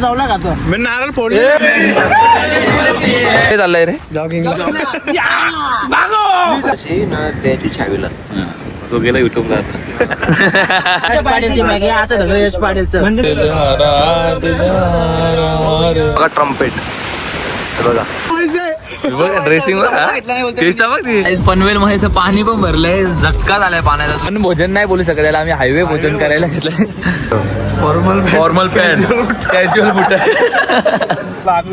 जाऊला खातो मी नारळ फोडले. काय चाललंय रे? जॉगिंग. द्यायची छावीला तो गेला युट्यूबला. यश पाटीलची मॅगी असं धरलं यश पाटीलचं. बघा ट्रम्पेट बघा बघा ड्रेसिंग पनवेल मध्ये पाणी पण भरलंय. झटका झालाय पाण्याचा. पण भोजन नाही बोलू शकत याला. आम्ही हायवे भोजन करायला घेतलंय. फॉर्मल पॅन्ट कॅज्युअल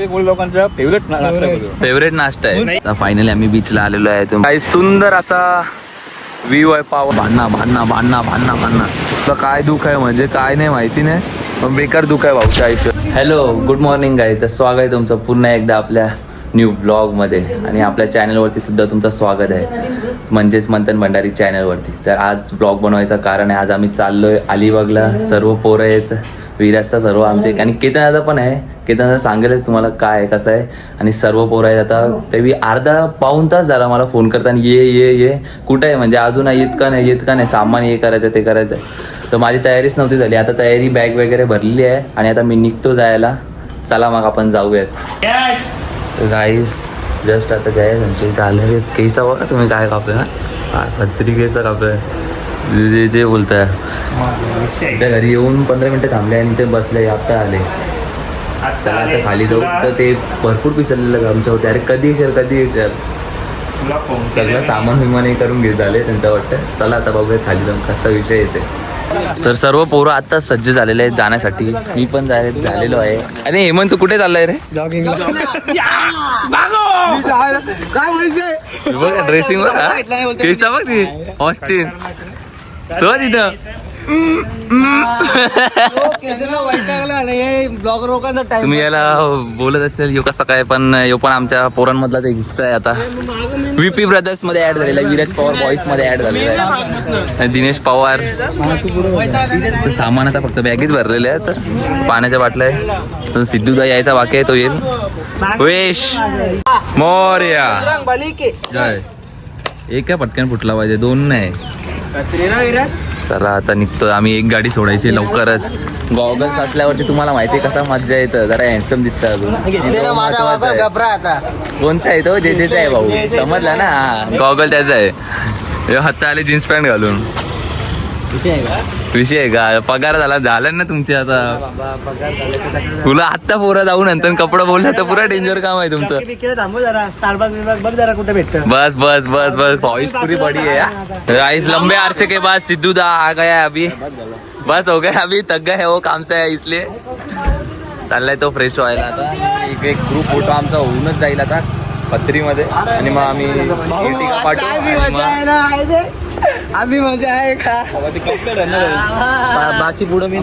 बुट लोकांचा फेवरेट नाश्ता आहे. फायनली आम्ही बीचला आलेलो आहे. काही सुंदर असा व्ह्यू आहे. पाव भांडणा तुला काय दुःख आहे म्हणजे काय नाही माहिती नाही पण बेकार दुःख आहे भाऊच्या आयुष्य. Hello good morning guys. तर स्वागत आहे तुमचं पुन्हा एकदा आपल्या न्यू ब्लॉगमध्ये आणि आपल्या चॅनलवरती सुद्धा तुमचं स्वागत आहे म्हणजेच मंथन भंडारी चॅनलवरती. तर आज ब्लॉग बनवायचं कारण आहे आज आम्ही चाललोय अलिबागला. सर्व पोरं आहेत विराजचा सर्व आमचे आणि केतन पण आहे. केतन सांगेलच तुम्हाला काय आहे कसं आहे. आणि सर्व पोरं आहेत. आता ते अर्धा पाऊण तास झाला मला फोन करताना ये कुठं आहे म्हणजे अजून येत का नाही सामान हे करायचं ते करायचं आहे. तर माझी तयारीच नव्हती झाली. आता तयारी बॅग वगैरे भरलेली आहे आणि आता मी निघतो जायला. चला मग आपण जाऊयात. गाईस जस्ट आता काय त्यांचे इथं आले केसा बघा तुम्ही काय कापलं पत्री केसा कापलं जे बोलताय. त्या घरी येऊन 15 मिनिटं थांबले आणि ते बसले आता आले. चला आता खाली जाऊ. तर ते भरपूर पिसरलेलं आमच्या होते. अरे कधी येशाल सगळं सामान विमान हे करून घेत आले त्यांचं वाटतं. चला आता बघूया खाली जाऊन कसा विषय येते. तर सर्व पोरं आता सज्ज झालेले आहेत जाण्यासाठी. मी पण झालेलो आहे. अरे हेमंत तू कुठे चाललाय रे? जॉगिंग. काय बोलायचंय बघ ड्रेसिंग बघ केसा बघ ती ऑस्टिन तो तिथं. तुम्ही याला बोलत असेल यो कसा काय पण यो पण आमच्या पोरांमधला ते हिस्सा आहे. आता VP ब्रदर्स मध्ये ऍड झालेला आहे. विराज पवार बॉईज मध्ये ऍड झालेला आहे. दिनेश पवार सामान आता फक्त बॅगेच भरलेले आहेत. पाण्याच्या बाटल्या आहे. सिद्धूदा यायचा बाकी आहे तो येईल. वेश मोर्या जय. एक काय पटकन फुटला पाहिजे दोन नाही. चला आता निघतोय आम्ही. एक गाडी सोडायची लवकरच. गॉगल्स असल्यावरती तुम्हाला माहिती आहे कसा मजा येतं. जरा हँडसम दिसतं अजून. कोणचा आहे तो? जेजेचा आहे भाऊ समजला ना. गॉगल त्याचा आहे. हात आले जीन्स पॅन्ट घालून. विषय आहे का? पगार झाला ना तुमचे आता. तुला आत्ता पोरं जाऊन नंतर कपडा बोलला तर पुरा डेंजर काम आहे तुमचं. बस बस बस बस पॉइस पूरी बड़ी है. आइस लंबे अरसे के बाद सिद्धू दा आ गया है अभी. बस हो गया अभी थक गए वो काम से है इसलिए चाललाय तो फ्रेश व्हायला. आता एक ग्रुप फोटो आमचा होऊनच जाईल आता पत्रीमध्ये आणि मग आम्ही आम्ही मजा आहे का बाकी पुढं मी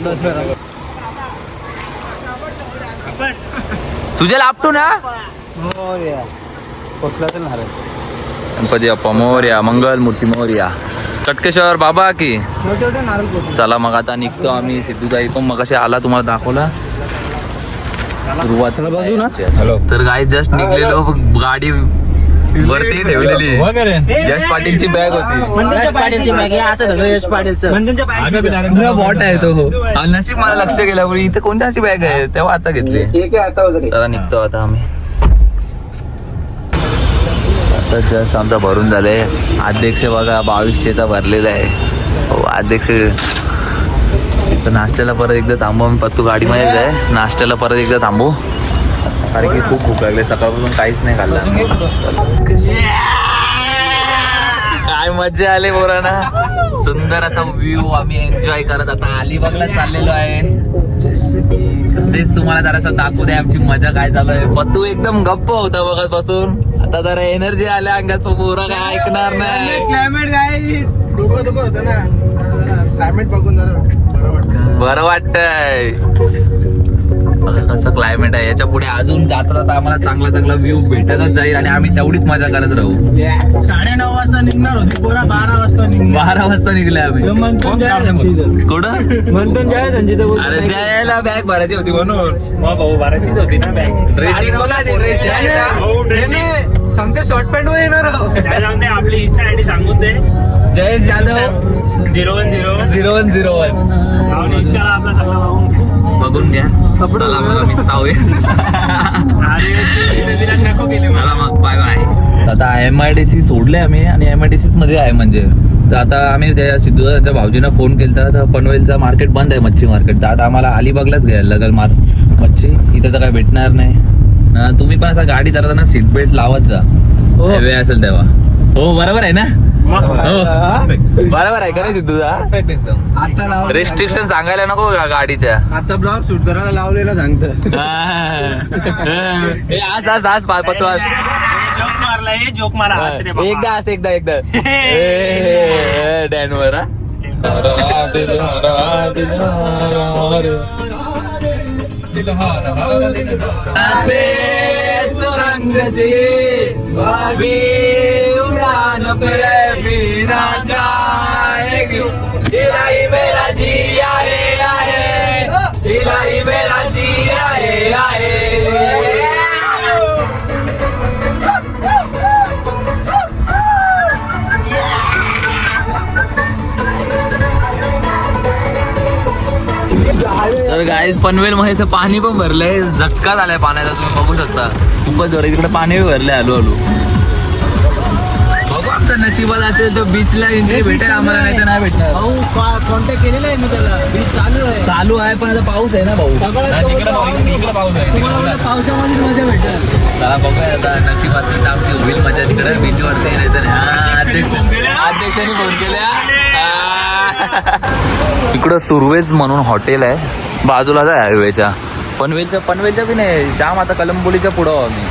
तुझ्या लापटू ना. गणपती बाप्पा मोर्या. मंगल मूर्ती मोर्या. कटकेश्वर बाबा की. चला मग आता निघतो आम्ही. सिद्धूताई पण मग कशी आला तुम्हाला दाखवला सुरुवातीला बाजू ना. तर गाय जस्ट निघलेलो गाडी वरती ठेवलेली यश पाटीलची बॅग होती. यश पाटीलची मॅगी असं धरलं यश पाटीलचं. बॉट आहे तो. नशीब मला लक्ष गेल्यामुळे इथे कोणत्याची बॅग आहे तेव्हा आता घेतली. चला निघतो आता आम्ही. आता जस्ट आमचा भरून झालंय. अध्यक्ष बघा 2200चा भरलेला आहे. अध्यक्ष इथं नाश्त्याला परत एकदा थांबू. आम्ही पत्तू गाडीमध्येच आहे. नाश्त्याला परत एकदा थांबू कारण की खूप भूक लागली. सकाळपासून काहीच नाही खाल्लं. काय मजा आली पोरांना. सुंदर असा व्ह्यू आम्ही एन्जॉय करत आता अलिबागला चाललेलो आहे. तेच तुम्हाला जरासं दाखवू द्या आमची मजा काय चालू आहे. पत्तू एकदम गप्प होता बघत बसून. आता जरा एनर्जी आल्या अंगात. पोरा काय ऐकणार नाही. क्लायमेट काय होतं ना. क्लायमेट बघून जरा बरं वाटतंय. कसं क्लायमेट आहे. याच्या पुढे अजून जाता जाता आम्हाला चांगला व्ह्यू भेटतच जाईल आणि आम्ही तेवढीच मजा करत राहू. 9:30 वाजता निघणार होती पोरा. 12 वाजता निघणार. 12 वाजता निघले आम्ही. कुठं म्हणतो अरे जायला बॅग भरायची होती म्हणून. भाऊ भरायचीच होती ना बॅग. ड्रेसिंग बघा ते सांगते शॉर्ट पॅन्ट वर येणार. आपली इच्छा आणि सांगून दे. जयेश जाधव 0101 बघून घ्या. चला मग आम्ही जाऊया. चला मग बाय बाय. आता MIDC सोडले आम्ही आणि MIDC मध्ये आहे म्हणजे. तर आता आम्ही त्या सिद्धूच्या भाऊजींना फोन केला तर पनवेलचा मार्केट बंद आहे, मच्छी मार्केट. तर आता आम्हाला अलिबागलाच घ्यायला लागेल मच्छी. इथे तर काय भेटणार नाही. तुम्ही पण असा गाडी चालवताना सीट बेल्ट लावत जा, वेळ असेल तेव्हा. हो बरोबर आहे ना? हो बरोबर आहे का नाही सिद्धूचा? आता रेस्ट्रिक्शन सांगायला नको का गाडीच्या? आता ब्लॉग शूट करायला लावलेला सांगतं. आज पत्तो आज जोक मारा एकदा डॅनवर. सुरंग से उड़ान पे बिना जाएगी. इलाही मेरा जी आए आए, इलाही मेरा जी आए आए. तर गाईज पनवेल मध्ये पाणी पण भरलंय, झटका झालाय पाण्याचा, तुम्ही बघू शकता. खूपच जोर तिकडे पाणी भरलंय हळू हळू. बघू आमच्या नशिबात असेल तर बीचला एंट्री भेटेल आम्हाला, नाही तर नाही भेटणार. कॉन्टॅक्ट केलेला आहे मी त्याला. बीच चालू आहे पण आता पाऊस आहे ना भाऊ. पावसामध्ये मजा भेटेल. चला बघूया आता नशिबात आमची होईल मजा तिकडे बीचवरती. नाही तर अध्यक्षांनी फोन केल्या. इकडं सुरवेज म्हणून हॉटेल आहे, बाजूलाच आहे हायवेच्या. पनवेलच्या बी नाही जाम. आता कलंबोलीच्या पुढं आम्ही.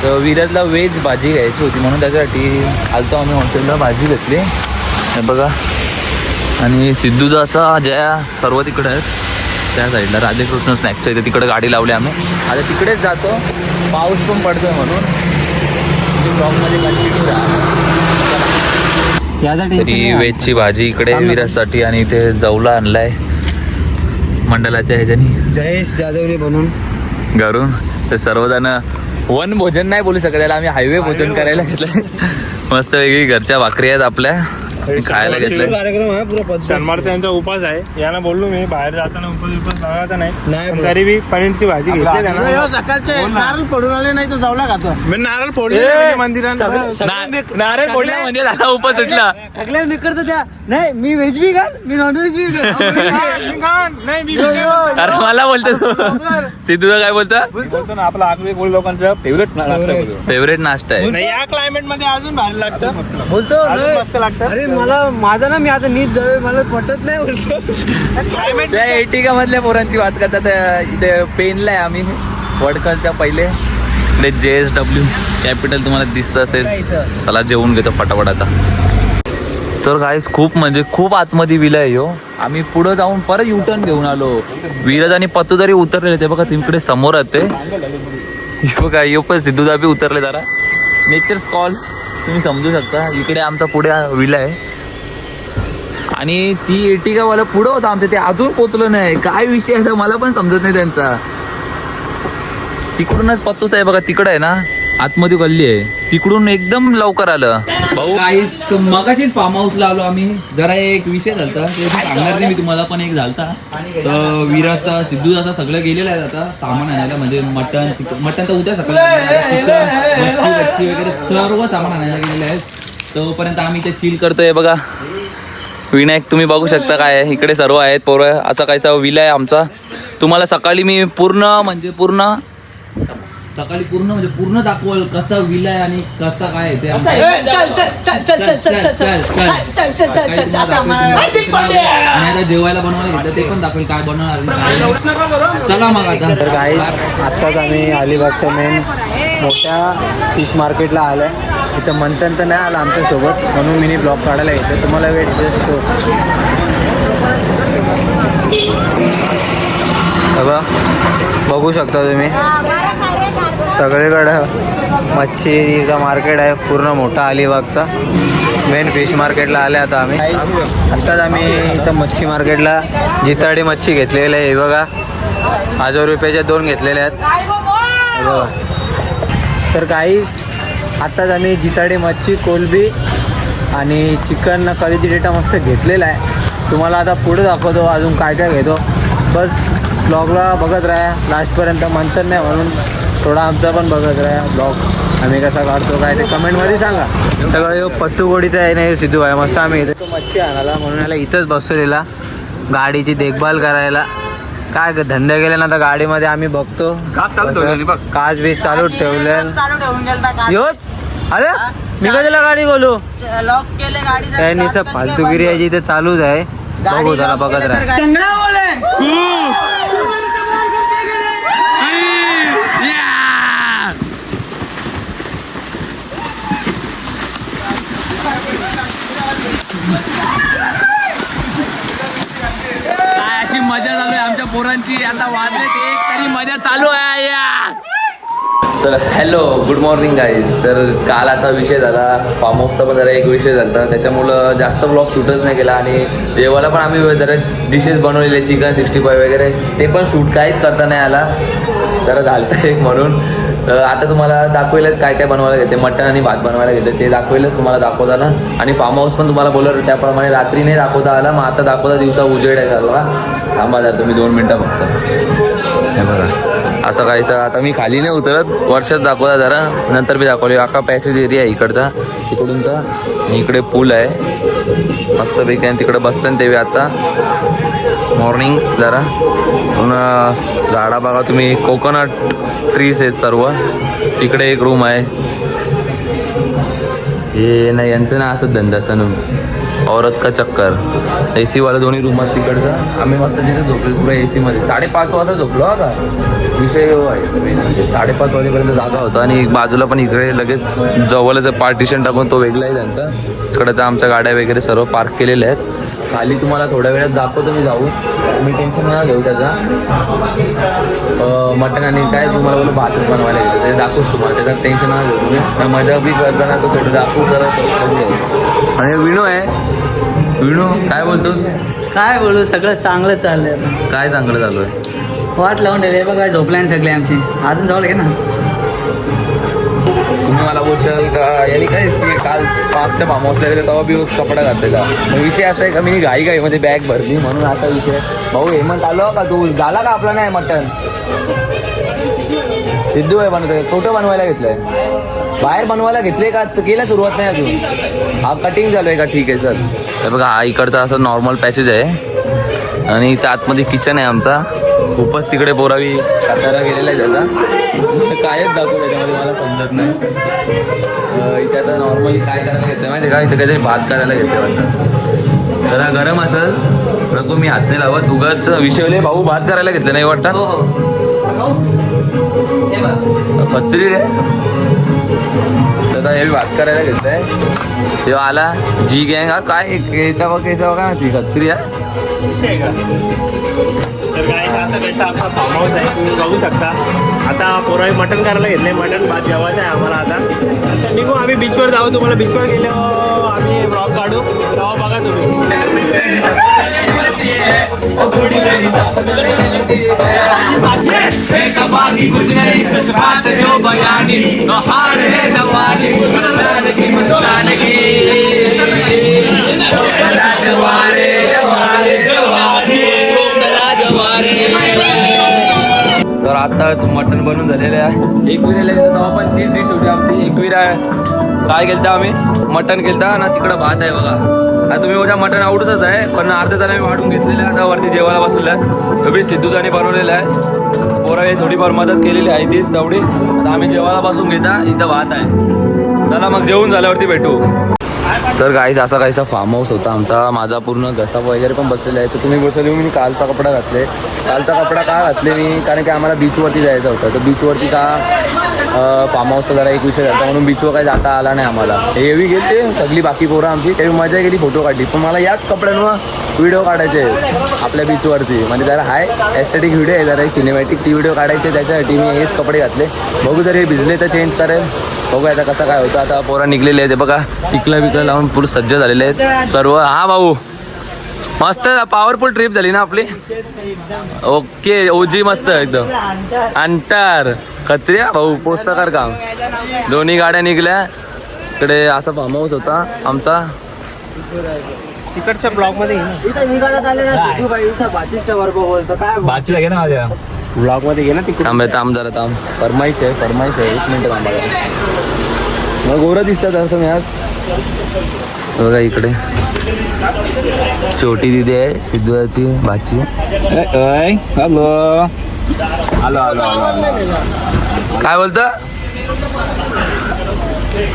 तर विराजला व्हेज भाजी घ्यायची होती म्हणून त्याच्यासाठी आलतो आम्ही हॉटेलला. भाजी घेतली हे बघा. आणि सिद्धूचा असा जया सर्व तिकडे आहेत त्या साईडला. राधेकृष्ण स्नॅक्सच्या इथे तिकडे गाडी लावली आम्ही. आता तिकडेच जातो, पाऊस पण पडतोय म्हणून. ब्लॉगमध्ये कंटिन्यू तरी व्हेजची भाजी इकडे विराजसाठी. आणि इथे जवला आणलाय मंडलाच्या ह्याच्यानी जयेश जाधवने बनवून घरून. तर सर्वजण वन भोजन नाही बोलू शकत याला, आम्ही हायवे भोजन करायला घेतलंय. मस्त वेगळी घरच्या भाकरी आहेत आपल्या, खायला घेतलंय. कार्यक्रम आहे पुरा. शनिवार त्यांचा उपास आहे. यांना बोललो मी बाहेर जाताना उपास लावायचा नाही. तरी बी पनीरची भाजी घेतली त्यांना. सकाळचे नारळ पडून आले नाही तर जाऊला खातो. मी नारळ फोडले मंदिरात. नारळ फोडल्या म्हणजे झाला उपास सुटला. सगळ्या निकरत त्या. नाही मी व्हेज बी घाल, मी नॉनव्हेज बी घाल. अरे मला बोलतो सिद्धूचा काय बोलतो? बोलतो ना आपला आगरी गोल लोकांचा फेवरेट नाश्ता आहे. या क्लायमेट मध्ये अजून भारी लागतं. बोलतो अजून मस्त लागतं. अरे मला माझा ना मी आता नीट जवळ मला पटत नाही बोलतो. त्या एटिका मधल्या पोरांची बात करतात. इथे पेनला आहे आम्ही वडकरच्या पहिले. JSW कॅपिटल तुम्हाला दिसत असेल. चला जेवून घेतो फटाफट आता. तर गाईस खूप म्हणजे खूप आतमध्ये विला आहे हो. आम्ही पुढं जाऊन परत युटर्न घेऊन आलो. विरज आणि पत्तू जरी उतरलेले ते बघा तिकडे समोर आहे बघा. यो पण सिद्धूदा बी उतरले जरा. नेचर्स कॉल तुम्ही समजू शकता. इकडे आमचा पुढे विला आहे आणि ती एटिकावाला पुढं होता आमच्या, ते अजून पोचलं नाही. काय विषय आहे मला पण समजत नाही त्यांचा. तिकडूनच पत्तूच आहे बघा, तिकडं आहे ना आतमध्ये गल्ली आहे, तिकडून एकदम लवकर आलं भाऊ. काही मगाशीच फार्म हाऊसला आलो आम्ही. जरा एक विषय झालता ते सांगणार नाही मी तुम्हाला, पण एक झालता. तर विराजचा सिद्धू असा सगळं गेलेलं आहे आता सामान आणायला. म्हणजे मटन तर उद्या सकाळी, चिकन मच्छी वगैरे सर्व सामान आणायला गेलेले आहेत. तोपर्यंत आम्ही ते चिल करतोय बघा. विनायक तुम्ही बघू शकता काय आहे इकडे सर्व आहेत पोरं. असा कायचा विला आहे आमचा. तुम्हाला सकाळी मी पूर्ण दाखवल कसा विला आहे आणि कसा काय आहे ते. आणि आता जेवायला बनवायला घेतलं ते पण दाखवेल काय बनवणार. चला मग आता. तर गाईस आत्ताच आम्ही अलिबागच्या मेन मोठ्या फिश मार्केटला आलो आहे. इथं मंथन तर नाही आला आमच्यासोबत म्हणून मी ब्लॉग काढायला घेतलं. तुम्हाला वेट जस्ट शो बघू शकता तुम्ही. सगळीकडं मच्छीचा मार्केट आहे पूर्ण मोठा अलिबागचा. मेन फिश मार्केटला आले आता आम्ही. आत्ताच आम्ही इथं मच्छी मार्केटला जिताडी मच्छी घेतलेली आहे. हे बघा 1000 रुपयाच्या 2 घेतलेल्या आहेत. तर काहीच आत्ताच आम्ही जिताडी मच्छी, कोलबी आणि चिकन क्वालिटी डेटा मस्त घेतलेला आहे. तुम्हाला आता पुढे दाखवतो अजून काय काय घेतो. बस ब्लॉगला बघत राहा लास्टपर्यंत, म्हणतात नाही म्हणून थोडा आमचा पण बघत राहा ब्लॉग आम्ही कसा काढतो काय ते कमेंटमध्ये सांगा. सगळं पत्तू गोडीचं आहे नाही सिद्धू आहे मस्त. आम्ही इथे तो मच्छी आणायला म्हणून याला इथंच बसवलेला गाडीची देखभाल करायला. काय धंदे गेले ना तर गाडीमध्ये आम्ही बघतो काच बीच चालू ठेवले. योच अरे मी कशाला गाडी बोलू लॉक केले गाडी त्यांनी सब फालतूगिरी याची इथे चालूच आहे. बघू त्याला बघत राहा. काय अशी मजा चालू आहे आमच्या पोरांची. आता वाजले एक तरी मजा चालू आहे यार. तर हॅलो गुड मॉर्निंग गाईज. तर काल असा विषय झाला, फार्म हाऊसचा पण जरा एक विषय झाला, त्याच्यामुळं जास्त ब्लॉग शूटच नाही केला. आणि जेवायला पण आम्ही जरा डिशेस बनवलेले चिकन 65 वगैरे ते पण शूट काहीच करता नाही आला. जरा झालं एक म्हणून. तर आता तुम्हाला दाखवेलच काय काय बनवायला घेते. मटण आणि भात बनवायला घेते ते दाखवेलच तुम्हाला दाखवता ना. आणि फार्म हाऊस पण तुम्हाला बोलवलं त्याप्रमाणे रात्री नाही दाखवता आला. मग आता दाखवता दिवसा उजेड आहे झाला. थांबा जरा तुम्ही 2 मिनटं फक्त. हे बघा असं काहीचं. आता मी खाली नाही उतरत, वर्षात दाखवता जरा नंतर मी दाखवले. अख्खा पॅसेज एरिया आहे इकडचा तिकडूनचा. इकडे पूल आहे मस्तपैकी आणि तिकडे बसलं ते आता मॉर्निंग जरा. पुन्हा झाडा बघा तुम्ही, कोकोनट ट्रीज आहेत सर्व. इकडे एक रूम आहे. हे नाही यांचं ना असंच धंदा असतं ना औरत का चक्कर. AC वाला दोन्ही रूमात तिकडचा. आम्ही मस्त तिथे झोपलो पुढे AC मध्ये. 5:30 वाजता झोपलो का विषय आहे. 5:30 वाजेपर्यंत जागा होता. आणि एक बाजूला पण इकडे लगेच जवळच पार्टिशन टाकून तो वेगळा आहे त्यांचा. तिकडचा आमच्या गाड्या वगैरे सर्व पार्क केलेल्या आहेत. खाली तुम्हाला थोड्या वेळात दाखवतो मी जाऊ. मी टेन्शन नाही घेऊ त्याचा. मटण आणि काय तुम्हाला बोलू भातच बनवायला गेलं ते दाखवूच तुम्हाला. त्याचं टेन्शन नाही घेऊ तुम्ही. मजा बी करताना तो थोडं दाखवू करत. आणि विणू आहे. विणू काय बोलतोस? काय बोलू, सगळं चांगलं चाललंय. काय चांगलं चालू आहे? वाट लावून ठेवले बघा, झोपल्यान सगळे आमची. अजून जाऊ घे ना. तुम्ही मला बोलशाल का यांनी काय काल मागच्या फार्म हाऊसला गेले तेव्हा बी कपडा घातलेला. विषय असा आहे का मी घाईमध्ये बॅग भरली म्हणून असा विषय. भाऊ हेमंत आलो का तू? झाला का आपला नाही मटण? सिद्धू आहे बनवतोय. कुठं बनवायला घेतलंय? बाहेर बनवायला घेतले का केलं सुरुवात नाही अजून? हा कटिंग झालोय का? ठीक आहे सर. हे बघा हा इकडचा असं नॉर्मल पॅसेज आहे आणि इथं आतमध्ये किचन आहे आमचा. खूपच तिकडे बोरावी सातारा गेलेला आहे त्याचा. कायच दाखवू त्याच्यामध्ये मला समजत नाही. इथे आता नॉर्मली काय करायला घेतलं माहिती का? इथं काहीतरी भात करायला घेतलं वाटतं. जरा गरम असेल नको मी हात नाही लावत. उगाच विषयले भाऊ भात करायला घेतलं नाही वाटतं. पत्री रे हे भात करायला घेतलंय. तेव्हा आला जी गँग. हा काय केसा काय माहिती खत्री आहे विषय का? तर काय असं कसं आपला फार्म हाऊस आहे तुम्ही बघू शकता. आता पोरावी मटण करायला घेतलंय. मटण भात जेवायचं आहे आम्हाला. आता निघू आम्ही बीचवर जाऊ. तुम्हाला बीचवर गेल्यावर आम्ही ब्लॉग काढू तेव्हा बघा तुम्ही. तर आता मटण बनवून झालेलं आहे. एकविराला गेलं तेव्हा पण 30 डिश होती आमची. एकविरा काय केलं आम्ही मटण केलं ना. तिकडं भात आहे बघा. आता तुम्ही उद्या मटण आवडतच आहे पण अर्ध्या ताला मी वाढून घेतलेलं आहे. आता वरती जेवायला बसलेलं आहे. बी सिद्धूजाने बनवलेलं आहे. पोरावे थोडीफार मदत केलेली आहे तीच तेवढी. आता आम्ही जेवायला बसून घेता. इथं भात आहे. चला मग जेवून झाल्यावरती भेटू. तर गाईज असा काहीसा फार्म हाऊस होता आमचा. माझा पूर्ण घसा वगैरे पण बसलेला आहे. तर तुम्ही बोलसाल मी कालचा कपडा घातले. कालचा कपडा का घातले मी कारण की आम्हाला बीचवरती जायचं होतं. तर बीचवरती का फार्म हाऊसचा जरा एक विषय झाला म्हणून बीचवर काही जाता आला नाही आम्हाला. हेवी गेले सगळी बाकी पोरं आमची. तेव्हा मजा गेली फोटो काढली. पण मला याच कपड्यांवर व्हिडिओ काढायचे आपल्या बीचवरती. म्हणजे जरा हाय एस्थेटिक व्हिडिओ आहे. जरा सर्टिफिक ती व्हिडिओ काढायचे. त्याच्यासाठी मी हेच कपडे घातले. बघू जर हे भिजले तर चेंज करेल. बघू आता कसं काय होतं. आता पोरं निघलेले आहेत बघा. टिकलं बिकलं लावून पूर्ण सज्ज झालेले आहेत सर्व. हा भाऊ मस्त पॉवरफुल ट्रिप झाली ना आपली. ओके ओजी मस्त एकदम अंटर खत्रिया भाऊ पोचता कर काम. दोन्ही गाड्या निघल्या. इकडे असा फार्म हाऊस होता आमचा. तिकडच्या ब्लॉग मध्ये घे ना. इथं निघाला आले ना सिद्धूबाई इथं बाचीच्या वर बोलतो काय बाची लागे ना माझ्या ब्लॉग मध्ये घे ना तिकडे. थांब जरा थांब. फरमाईश आहे 1 मिनिट थांबायला. मग गोरं दिसतात असं मी आज. बघा इकडे छोटी दिदी आहे सिद्धूची बाची. हॅलो आलो काय बोलता.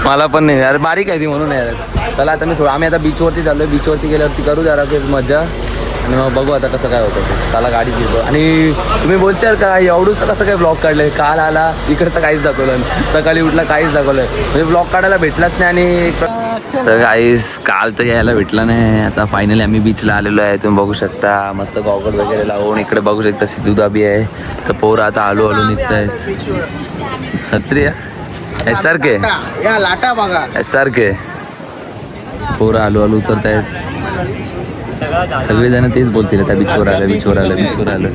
मला पण नाही यार बारीक आहे ती म्हणून यार. चला आता आम्ही आता बीचवरती चाललोय. बीचवरती गेल्यावरती करू जरा मजा आणि मग बघू आता कसं काय होतं ते. चला गाडी घेतो. आणि तुम्ही बोलताय का एवढंच कसं काय ब्लॉग काढलंय. काल आला इकडचं काहीच दाखवलं सकाळी उठला काहीच दाखवलंय म्हणजे ब्लॉग काढायला भेटलाच नाही. आणि तर काहीच काल तर यायला भेटला नाही. आता फायनली आम्ही बीचला आलेलो आहे. तुम्ही बघू शकता मस्त गॉगल वगैरे लावून. इकडे बघू शकता सिद्धू दाबी आहे. तर पोरं आता हळू निघत आहेत. छत्री सारखे या लाटा बघा सारखे पोरं हळू उतरत आहेत. सगळेजण तेच बोलतील त्या बीचवर आलं.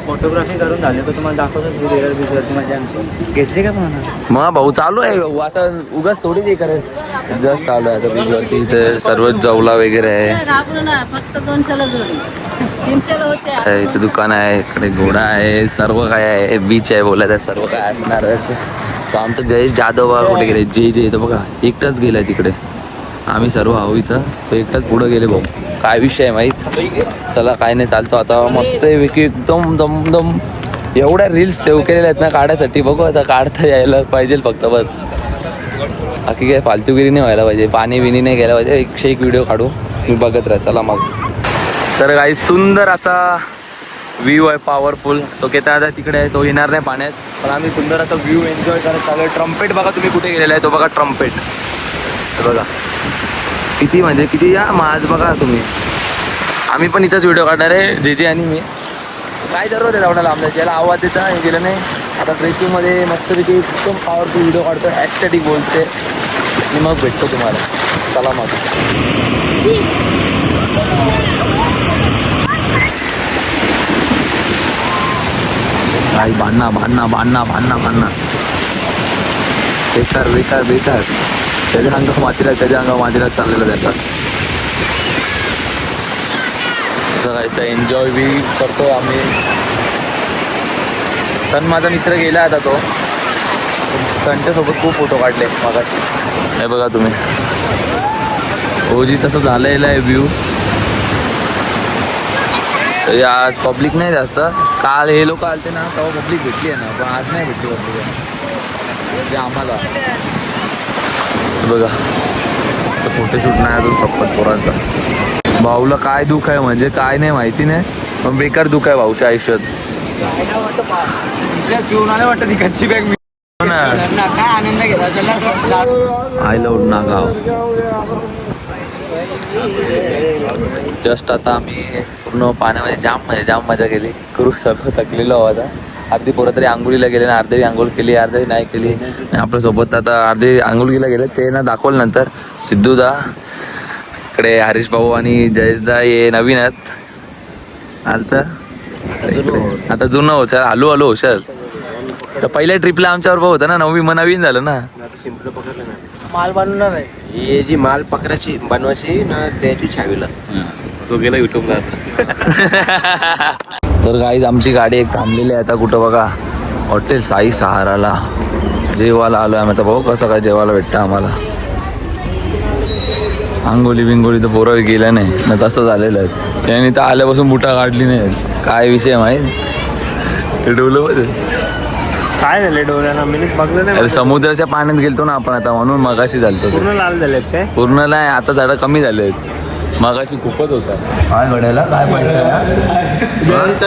फोटोग्राफी करून झाले तर तुम्हाला दाखवतो बीचवरती मजा आमची घेतली का पण. मग भाऊ चालू आहे भाऊ असं उगाच थोडीच हे करायचं. जस्ट आलो आहे आता बीचवरती. इथे सर्व जवला वगैरे आहे. फक्त 200ला जोडी 300ला होते. इथे दुकान आहे इकडे घोडा आहे सर्व काय आहे. बीच आहे बोलायचं सर्व काय असणारच. तर आमचं जयेश जाधव कुठे गेले. जे तर बघा एकटाच गेलाय तिकडे. आम्ही सर्व आहो इथं. तो एकटाच पुढं गेले भाऊ. काय विषय आहे माहीत. चला काय नाही चालतो आता मस्त एकदम दम एवढ्या रील्स सेव्ह केलेल्या आहेत ना काढायसाठी. बघू आता काढता यायला पाहिजे फक्त बस. बाकी काय फालतूगिरी नाही व्हायला पाहिजे. पाणी बिनी नाही घ्यायला पाहिजे. 101 व्हिडिओ काढू मी बघत राहा. चला मग. तर काही सुंदर असा व्ह्यू आहे पॉवरफुल. तो केता आता तिकडे आहे तो येणार नाही पाण्यात. पण आम्ही सुंदर असा व्ह्यू एन्जॉय करत चालू आहे. ट्रम्पेट बघा तुम्ही कुठे गेलेला आहे तो बघा ट्रम्पेट. बघा किती म्हणजे किती या माझ बघा तुम्ही. आम्ही पण इथंच व्हिडिओ काढणार आहे जे आणि मी. काय जरूर आहे एवढा लांब याला आवाज देता हे गेलं नाही. आता ट्रेकिंगमध्ये मस्तपैकी एकदम पॉवरफुल व्हिडिओ काढतो. ॲस्थेटिक बोलते आणि मग भेटतो तुम्हाला. चला मग. काही भांडणं बेकार त्याच्या अंगा मातीला चाललेलं जातात. सगळ्याचा एन्जॉय बी करतो आम्ही. सण माझा मित्र गेला आता तो. सणच्या सोबत खूप फोटो काढले मागाशी. हे बघा तुम्ही ओजी तसं झालेलं आहे व्ह्यू. आज पब्लिक नाही जास्त. काल हे लोक आलते ना तेव्हा पब्लिक भेटली आहे ना. पण आज नाही भेटली पब्लिक आम्हाला. बघा फोटोशूट नाही अजून सप्पत पोरांचा. भाऊला काय दुःख आहे म्हणजे काय नाही माहिती नाही. पण बेकार दुःख आहे भाऊच्या आयुष्यात. घेऊन आले वाटतं ती कच्ची बॅग. काय आनंद घेतला आय लव्ह नागाव. जस्ट आता आम्ही पूर्ण पाण्यामध्ये जाम मजा केली. करू सर्व थकलेलो आता. अर्धी पोरं तरी आंघोळीला गेले ना. अर्धी आंघोळ केली अर्धी नाही केली. आपल्यासोबत आता अर्धे आंघोळीला गेले ते ना दाखवलं नंतर. सिद्धूदा इकडे हरीश भाऊ आणि जयेशदा हे नवीन आहेत. आलता आता जुनं हो सर. हलू होशाल. तर पहिल्या ट्रिपला आमच्यावर होता ना नवीन झालं ना. माल बनवणार आहे. ही जी माल पकडायची बनवायची ना द्यायची छावीला. तो गेला युट्यूबला. तर गाईज आमची गाडी एक थांबलेली आहे आता कुठं बघा. हॉटेल साई सहाराला जेवायला आलो आहे. आता भाऊ कसं काय जेवायला भेटतं आम्हाला. आंघोळी बिंगोळी तर पोरं गेल्या नाही ना तसं झालेलं आहे. त्यांनी तर आल्यापासून बुटा काढली नाही. काय विषय माहीत डोलं काय झालं डोळ्यांना मी बघलं नाही. अरे समुद्राच्या पाण्यात गेलतो ना आपण आता म्हणून मगाशी झालतो. पूर्ण लाल झालेत काय. पूर्ण नाही आता झाडं कमी झाले आहेत. मगाशी खूपच होता. काय घड्याला काय पैसा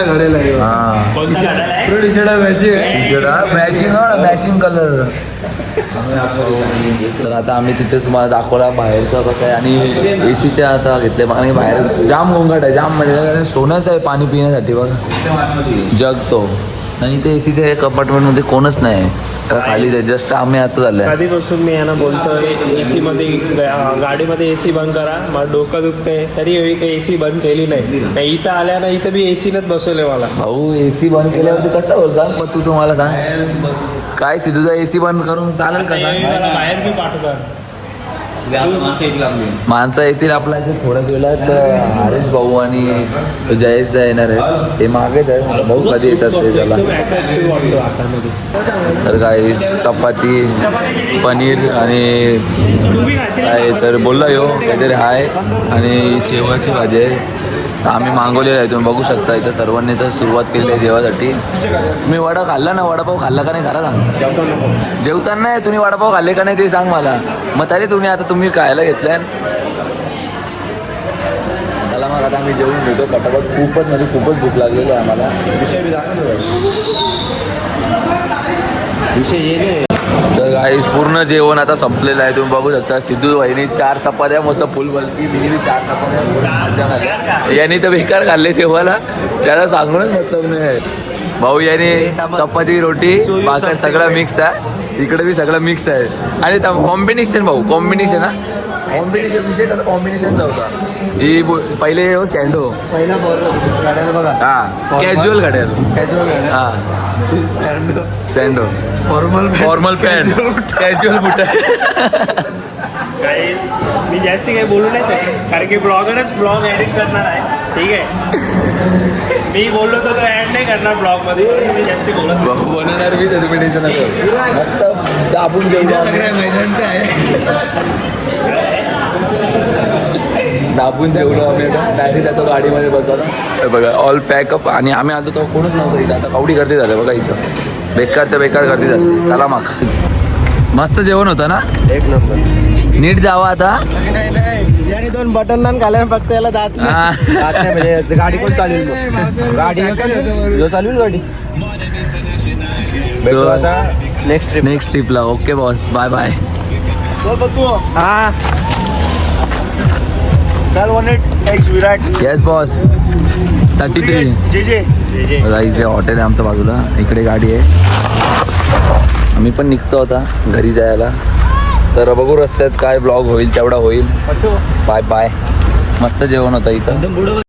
घडेला मॅचिंग कलर. तर आता आम्ही तिथेच तुम्हाला दाखवला बाहेरचं कसं आहे. आणि एसीच्या आता घेतले कारण की बाहेर जाम गोंगाट आहे. जाम म्हणजे सोनंच आहे पाणी पिण्यासाठी बघा जगतो. आणि ते एसीच्या एक अपार्टमेंटमध्ये कोणच नाही. खाली जस्ट आम्ही आता झालं. कधीपासून मी यांना बोलतोय एसी मध्ये गाडीमध्ये एसी बंद करा. मला डोकं दुखतंय तरी काही एसी बंद केली नाही. इथं आल्या ना इथं बी एसीनच बसवले मला. भाऊ एसी बंद केल्यावरती कसं बोलता. मग तू तुम्हाला सांग काय सिद्धूचा एसी बंद करून चालेल का. मला बाहेर बी पाठवतात. माणसं येतील आपल्या इथे थोड्याच वेळात. हरेश भाऊ आणि जयेश दा येणार आहेत. ते मागेच आहे, भाऊ कधी येतात ते त्याला. तर काय चपाती पनीर आणि काय तर बोलला यो काहीतरी आहे आणि शेवाची भाजी आहे. आम्ही मागवलेलं आहे, तुम्ही बघू शकता. इथं सर्वांनी तर सुरुवात केली आहे जेवासाठी. तुम्ही वडा खाल्ला ना, वडापाव खाल्ला का नाही खरा सांग. जेवताना नाही तुम्ही वडापाव खाल्ले का नाही ते सांग मला. मग तरी तुम्ही खायला घेतल्या. चला मग आता आम्ही जेवून घेतो पटापट. खूपच भूक लागलेली आहे आम्हाला. विषय ये तर गाईस पूर्ण जेवण आता संपलेलं आहे. तुम्ही बघू शकता सिद्धू वहिनी 4 चपात्या मस्त फुल बलकी. मी 4 चपात्या. यांनी तर बेकार खाल्ले जेवायला, त्याला सांगूनच मतलब नाही. भाऊ यांनी चपाती रोटी भाकर सगळं मिक्स आहे. इकडे बी सगळं मिक्स आहे. आणि कॉम्बिनेशन भाऊ कॉम्बिनेशन हा कॉम्बिनेशन विषय कसा कॉम्बिनेशनचा होता. ही पहिले सँडो हा कॅज्युअल घड्याल हा सँडो फॉर्मल पॅन्ट कॅज्युअल बुट. काही मी जास्त काही बोलू नाही शकत कारण की ब्लॉगरच ब्लॉग एडिट करणार आहे. ठीक आहे, मी बोललो तर तो ॲड नाही करणार ब्लॉगमध्ये. मी जास्त बोलत बनवणार मी त्याचं मस्त दाबून घेऊन दाबून जेवलो आम्ही. आता डायरेक्ट आता गाडीमध्ये बसला बघा ऑल पॅकअप. आणि आम्ही आलो तो कोणच नव्हतं इथं. आता कावडी गर्दी झालं बघा इथं. बेकारच्या बेकार गर्दी झाली. चला मग मस्त जेवण होतं ना, एक नंबर. नीट जावा आता. आणि 2 बटन नान खाल्ले फक्त याला दात हा. म्हणजे गाडी कोण चालेल गाडी जो चालवेल गाडी. भेटू आता नेक्स्ट ट्रिपला. Okay boss, bye bye. हा चल 18 विराट. Yes boss. 33 बघा इकडे हॉटेल आहे आमच्या बाजूला. इकडे गाडी आहे. आम्ही पण निघतो आता घरी जायला. तर बघू रस्त्यात काय ब्लॉग होईल तेवढा होईल. Bye bye. मस्त जेवण होतं इथं.